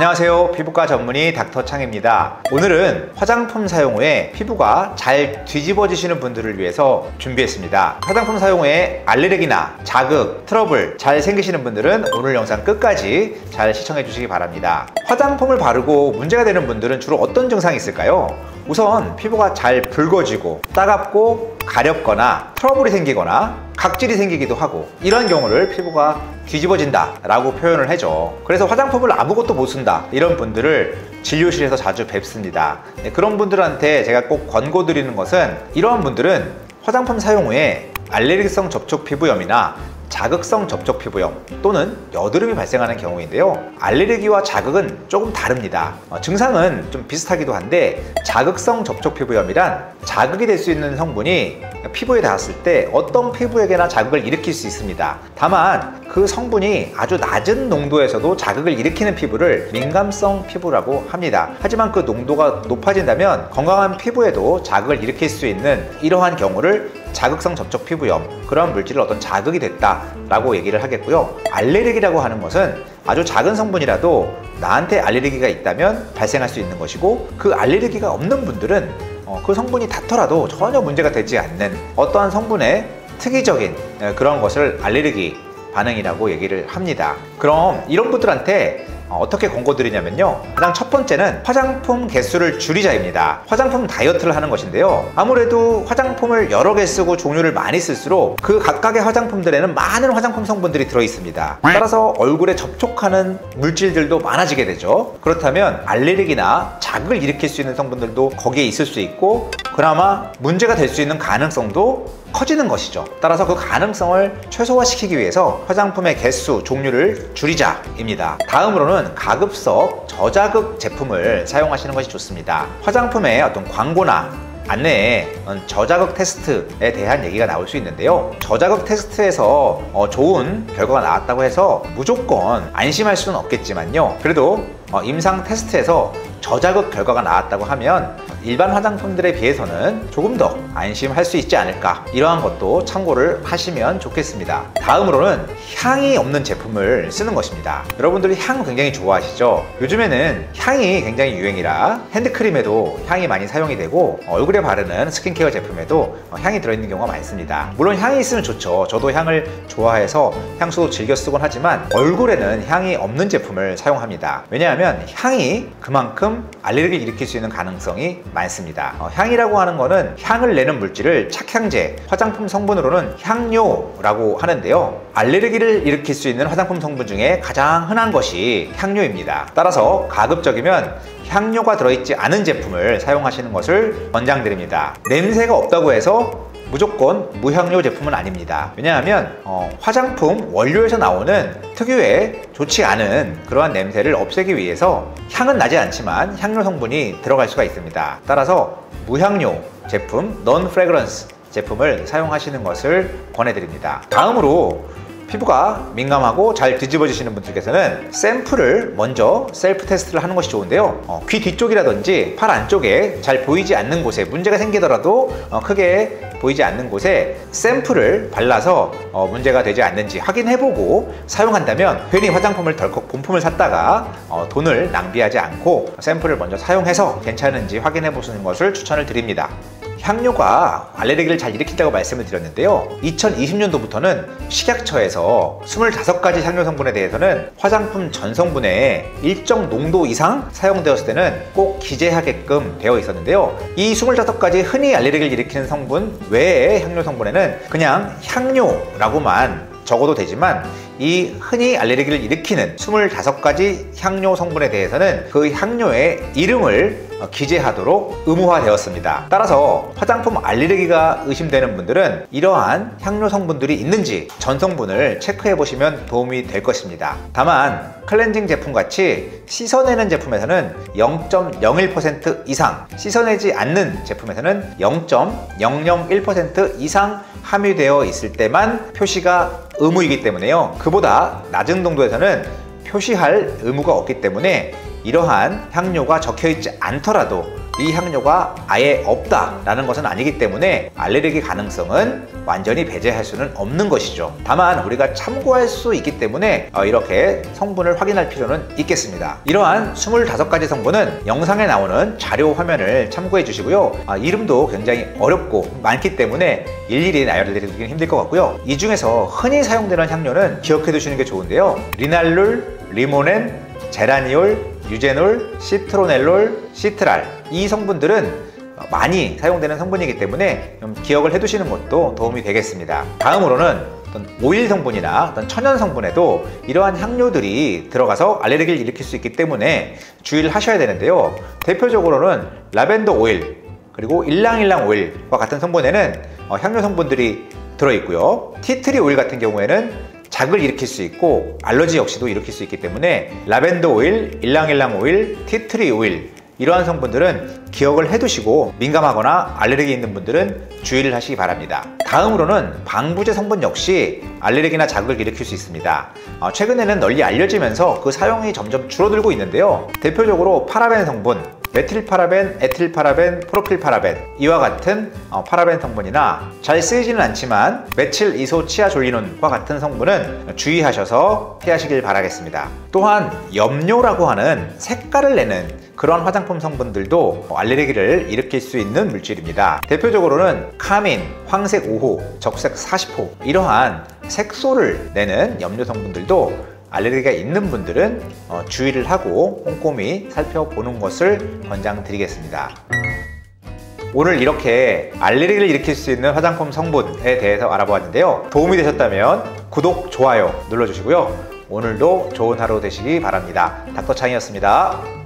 안녕하세요. 피부과 전문의 닥터창입니다. 오늘은 화장품 사용 후에 피부가 잘 뒤집어지시는 분들을 위해서 준비했습니다. 화장품 사용 후에 알레르기나 자극, 트러블 잘 생기시는 분들은 오늘 영상 끝까지 잘 시청해 주시기 바랍니다. 화장품을 바르고 문제가 되는 분들은 주로 어떤 증상이 있을까요? 우선 피부가 잘 붉어지고 따갑고 가렵거나 트러블이 생기거나 각질이 생기기도 하고, 이런 경우를 피부가 뒤집어진다 라고 표현을 하죠. 그래서 화장품을 아무것도 못 쓴다 이런 분들을 진료실에서 자주 뵙습니다. 그런 분들한테 제가 꼭 권고드리는 것은, 이러한 분들은 화장품 사용 후에 알레르기성 접촉 피부염이나 자극성 접촉 피부염 또는 여드름이 발생하는 경우인데요, 알레르기와 자극은 조금 다릅니다. 증상은 좀 비슷하기도 한데, 자극성 접촉 피부염이란 자극이 될 수 있는 성분이 피부에 닿았을 때 어떤 피부에게나 자극을 일으킬 수 있습니다. 다만 그 성분이 아주 낮은 농도에서도 자극을 일으키는 피부를 민감성 피부라고 합니다. 하지만 그 농도가 높아진다면 건강한 피부에도 자극을 일으킬 수 있는 이러한 경우를 자극성 접촉 피부염, 그런 물질을 어떤 자극이 됐다 라고 얘기를 하겠고요. 알레르기라고 하는 것은 아주 작은 성분이라도 나한테 알레르기가 있다면 발생할 수 있는 것이고, 그 알레르기가 없는 분들은 그 성분이 닿더라도 전혀 문제가 되지 않는 어떠한 성분의 특이적인 그런 것을 알레르기 반응이라고 얘기를 합니다. 그럼 이런 분들한테 어떻게 권고드리냐면요, 가장 첫 번째는 화장품 개수를 줄이자입니다. 화장품 다이어트를 하는 것인데요, 아무래도 화장품을 여러 개 쓰고 종류를 많이 쓸수록 그 각각의 화장품들에는 많은 화장품 성분들이 들어있습니다. 따라서 얼굴에 접촉하는 물질들도 많아지게 되죠. 그렇다면 알레르기나 자극을 일으킬 수 있는 성분들도 거기에 있을 수 있고, 그나마 문제가 될 수 있는 가능성도 커지는 것이죠. 따라서 그 가능성을 최소화시키기 위해서 화장품의 개수, 종류를 줄이자입니다. 다음으로는 가급적 저자극 제품을 사용하시는 것이 좋습니다. 화장품의 어떤 광고나 안내에 저자극 테스트에 대한 얘기가 나올 수 있는데요, 저자극 테스트에서 좋은 결과가 나왔다고 해서 무조건 안심할 수는 없겠지만요, 그래도 임상 테스트에서 저자극 결과가 나왔다고 하면 일반 화장품들에 비해서는 조금 더 안심할 수 있지 않을까, 이러한 것도 참고를 하시면 좋겠습니다. 다음으로는 향이 없는 제품을 쓰는 것입니다. 여러분들이 향 굉장히 좋아하시죠? 요즘에는 향이 굉장히 유행이라 핸드크림에도 향이 많이 사용이 되고, 얼굴에 바르는 스킨케어 제품에도 향이 들어있는 경우가 많습니다. 물론 향이 있으면 좋죠. 저도 향을 좋아해서 향수도 즐겨 쓰곤 하지만 얼굴에는 향이 없는 제품을 사용합니다. 왜냐하면 향이 그만큼 알레르기를 일으킬 수 있는 가능성이 많습니다. 향이라고 하는 거는 향을 내는 물질을 착향제, 화장품 성분으로는 향료라고 하는데요, 알레르기를 일으킬 수 있는 화장품 성분 중에 가장 흔한 것이 향료입니다. 따라서 가급적이면 향료가 들어있지 않은 제품을 사용하시는 것을 권장드립니다. 냄새가 없다고 해서 무조건 무향료 제품은 아닙니다. 왜냐하면 화장품 원료에서 나오는 특유의 좋지 않은 그러한 냄새를 없애기 위해서 향은 나지 않지만 향료 성분이 들어갈 수가 있습니다. 따라서 무향료 제품, non-fragrance 제품을 사용하시는 것을 권해드립니다. 다음으로 피부가 민감하고 잘 뒤집어지시는 분들께서는 샘플을 먼저 셀프 테스트를 하는 것이 좋은데요, 귀 뒤쪽이라든지 팔 안쪽에 잘 보이지 않는 곳에 문제가 생기더라도 크게 보이지 않는 곳에 샘플을 발라서 문제가 되지 않는지 확인해보고 사용한다면 괜히 화장품을 덜컥 본품을 샀다가 돈을 낭비하지 않고 샘플을 먼저 사용해서 괜찮은지 확인해 보시는 것을 추천을 드립니다. 향료가 알레르기를 잘 일으킨다고 말씀을 드렸는데요, 2020년도부터는 식약처에서 25가지 향료 성분에 대해서는 화장품 전 성분에 일정 농도 이상 사용되었을 때는 꼭 기재하게끔 되어 있었는데요, 이 25가지 흔히 알레르기를 일으키는 성분 외의 향료 성분에는 그냥 향료라고만 적어도 되지만, 이 흔히 알레르기를 일으키는 25가지 향료 성분에 대해서는 그 향료의 이름을 기재하도록 의무화되었습니다. 따라서 화장품 알레르기가 의심되는 분들은 이러한 향료 성분들이 있는지 전성분을 체크해 보시면 도움이 될 것입니다. 다만 클렌징 제품같이 씻어내는 제품에서는 0.01% 이상, 씻어내지 않는 제품에서는 0.001% 이상 함유되어 있을 때만 표시가 의무이기 때문에요, 그보다 낮은 농도에서는 표시할 의무가 없기 때문에 이러한 향료가 적혀있지 않더라도 이 향료가 아예 없다라는 것은 아니기 때문에 알레르기 가능성은 완전히 배제할 수는 없는 것이죠. 다만 우리가 참고할 수 있기 때문에 이렇게 성분을 확인할 필요는 있겠습니다. 이러한 25가지 성분은 영상에 나오는 자료 화면을 참고해 주시고요. 이름도 굉장히 어렵고 많기 때문에 일일이 나열을 드리기는 힘들 것 같고요. 이 중에서 흔히 사용되는 향료는 기억해 두시는 게 좋은데요. 리날룰, 리모넨, 제라니올, 유제놀, 시트로넬롤, 시트랄, 이 성분들은 많이 사용되는 성분이기 때문에 좀 기억을 해 두시는 것도 도움이 되겠습니다. 다음으로는 어떤 오일 성분이나 어떤 천연 성분에도 이러한 향료들이 들어가서 알레르기를 일으킬 수 있기 때문에 주의를 하셔야 되는데요. 대표적으로는 라벤더 오일, 그리고 일랑일랑 오일과 같은 성분에는 향료 성분들이 들어있고요. 티트리 오일 같은 경우에는 작을 일으킬 수 있고 알러지 역시도 일으킬 수 있기 때문에 라벤더 오일, 일랑일랑 오일, 티트리 오일, 이러한 성분들은 기억을 해두시고 민감하거나 알레르기 있는 분들은 주의를 하시기 바랍니다. 다음으로는 방부제 성분 역시 알레르기나 자극을 일으킬 수 있습니다. 최근에는 널리 알려지면서 그 사용이 점점 줄어들고 있는데요. 대표적으로 파라벤 성분, 메틸파라벤, 에틸파라벤, 프로필파라벤, 이와 같은 파라벤 성분이나 잘 쓰이지는 않지만 메칠 이소치아졸리논과 같은 성분은 주의하셔서 피하시길 바라겠습니다. 또한 염료라고 하는 색깔을 내는 그런 화장품 성분들도 알레르기를 일으킬 수 있는 물질입니다. 대표적으로는 카민, 황색 5호, 적색 40호, 이러한 색소를 내는 염료 성분들도 알레르기가 있는 분들은 주의를 하고 꼼꼼히 살펴보는 것을 권장드리겠습니다. 오늘 이렇게 알레르기를 일으킬 수 있는 화장품 성분에 대해서 알아보았는데요. 도움이 되셨다면 구독, 좋아요 눌러주시고요. 오늘도 좋은 하루 되시기 바랍니다. 닥터창이었습니다.